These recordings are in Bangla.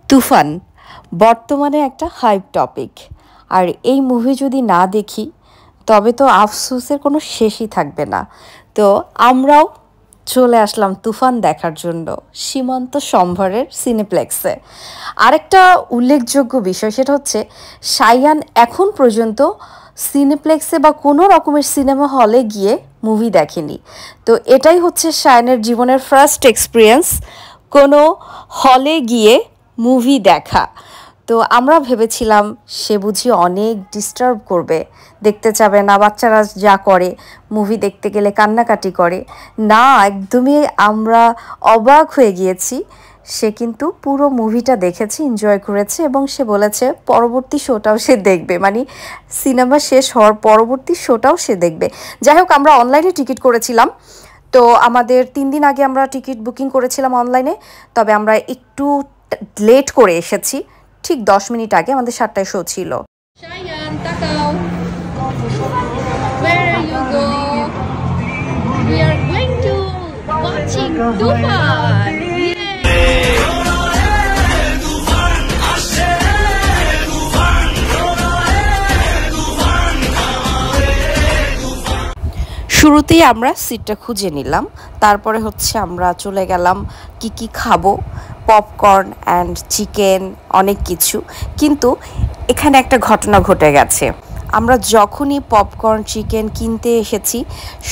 তুফান বর্তমানে একটা হাইপ টপিক। আর এই মুভি যদি না দেখি তবে তো আফসোসের কোনো শেষই থাকবে না। তো আমরাও চলে আসলাম তুফান দেখার জন্য সীমান্ত সম্ভারের সিনেপ্লেক্সে। আরেকটা উল্লেখযোগ্য বিষয় সেটা হচ্ছে শায়ান এখন পর্যন্ত সিনেপ্লেক্সে বা কোনো রকমের সিনেমা হলে গিয়ে মুভি দেখেনি। তো এটাই হচ্ছে শায়ানের জীবনের ফার্স্ট এক্সপিরিয়েন্স কোনো হলে গিয়ে মুভি দেখা। তো আমরা ভেবেছিলাম সে বুঝি অনেক ডিস্টার্ব করবে, দেখতে চাবে না, বাচ্চারা যা করে মুভি দেখতে গেলে কান্নাকাটি করে। না, একদমই আমরা অবাক হয়ে গিয়েছি। সে কিন্তু পুরো মুভিটা দেখেছে, এনজয় করেছে এবং সে বলেছে পরবর্তী শোটাও সে দেখবে, মানে সিনেমা শেষ হওয়ার পরবর্তী শোটাও সে দেখবে। যাই হোক, আমরা অনলাইনে টিকিট করেছিলাম। তো আমাদের 3 দিন আগে আমরা টিকিট বুকিং করেছিলাম অনলাইনে, তবে আমরা একটু লেট করে এসেছি। ঠিক 10 মিনিট আগে, আমাদের 7টায় শো ছিল। Shayan, Takao, where you go? We are going to watching Tufan. শুরুতেই আমরা সিটটা খুঁজে নিলাম, তারপরে হচ্ছে আমরা চলে গেলাম কি খাবো, পপকর্ন অ্যান্ড চিকেন, অনেক কিছু। কিন্তু এখানে একটা ঘটনা ঘটে গেছে। আমরা যখনই পপকর্ন চিকেন কিনতে এসেছি,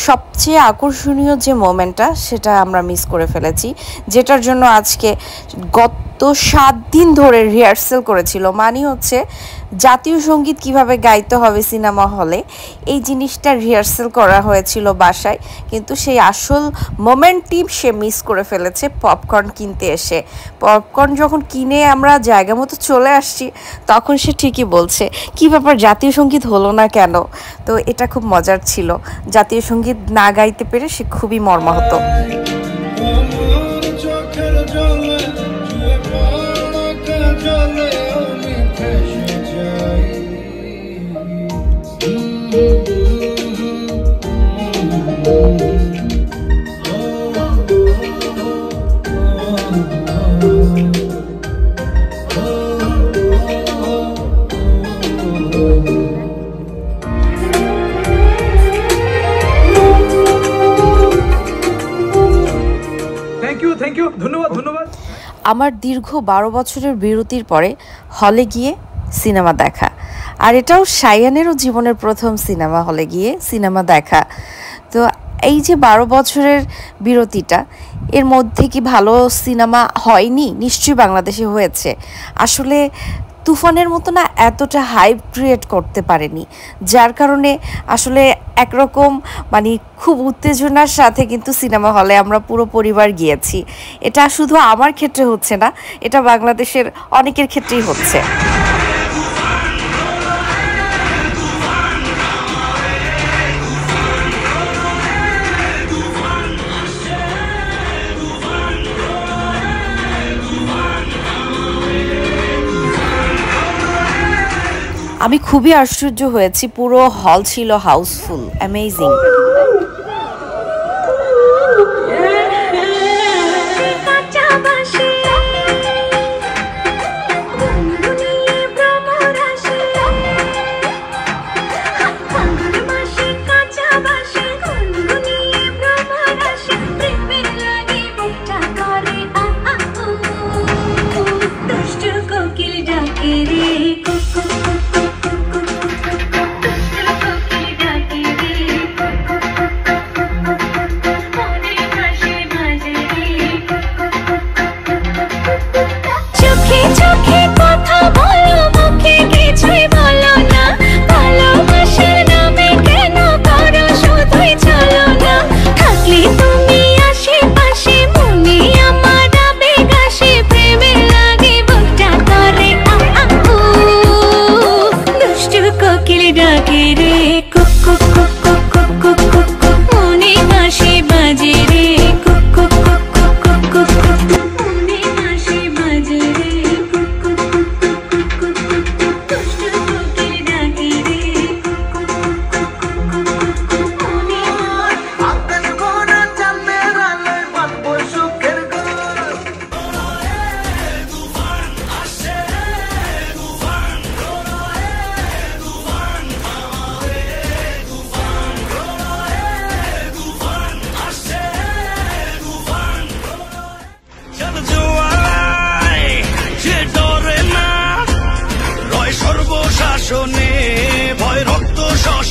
সবচেয়ে আকর্ষণীয় যে মোমেন্টটা সেটা আমরা মিস করে ফেলেছি, যেটার জন্য আজকে গত 7 দিন ধরে রিহার্সেল করেছিল। মানে হচ্ছে জাতীয় সঙ্গীত কিভাবে গাইতে হবে সিনেমা হলে, এই জিনিসটা রিহার্সেল করা হয়েছিল বাসায়, কিন্তু সেই আসল মোমেন্টটি সে মিস করে ফেলেছে পপকর্ন কিনতে এসে। পপকর্ন যখন কিনে আমরা জায়গা মতো চলে আসছি, তখন সে ঠিকই বলছে কী ব্যাপার, জাতীয় সঙ্গীত হলো না কেন। তো এটা খুব মজার ছিল। জাতীয় সঙ্গীত না গাইতে পেরে সে খুবই মর্মাহত। ধন্যবাদ। আমার দীর্ঘ 12 বছরের বিরতির পরে হলে গিয়ে সিনেমা দেখা, আর এটাও শায়ানেরও জীবনের প্রথম সিনেমা হলে গিয়ে সিনেমা দেখা। তো এই যে 12 বছরের বিরতিটা, এর মধ্যে কি ভালো সিনেমা হয়নি? নিশ্চয়ই বাংলাদেশে হয়েছে। আসলে তুফানের মতো না এতটা হাইপ ক্রিয়েট করতে পারেনি, যার কারণে আসলে একরকম মানে খুব উত্তেজনার সাথে কিন্তু সিনেমা হলে আমরা পুরো পরিবার গিয়েছি। এটা শুধু আমার ক্ষেত্রে হচ্ছে না, এটা বাংলাদেশের অনেকের ক্ষেত্রেই হচ্ছে। আমি খুবই আশ্চর্য হয়েছি, পুরো হল ছিল হাউসফুল, অ্যামেজিং।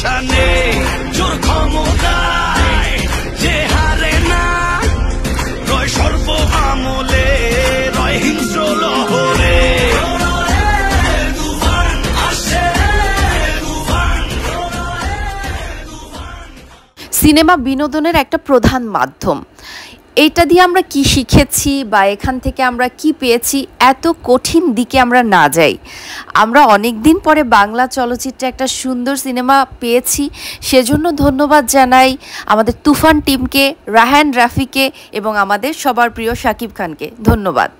আশা নেই জোর ক্ষমতায় যে হারে না রয় সর্ব আমলে রয় হিংস্র লহরে সিনেমা বিনোদনের একটা প্রধান মাধ্যম। এটা দিয়ে আমরা কি শিখেছি বা এখান থেকে আমরা কি পেয়েছি এত কঠিন দিকে আমরা না যাই। আমরা অনেক দিন পরে বাংলা চলচ্চিত্রে একটা সুন্দর সিনেমা পেয়েছি, সেজন্য ধন্যবাদ জানাই আমাদের তুফান টিমকে, রায়হান রাফিকে এবং আমাদের সবার প্রিয় শাকিব খানকে। ধন্যবাদ।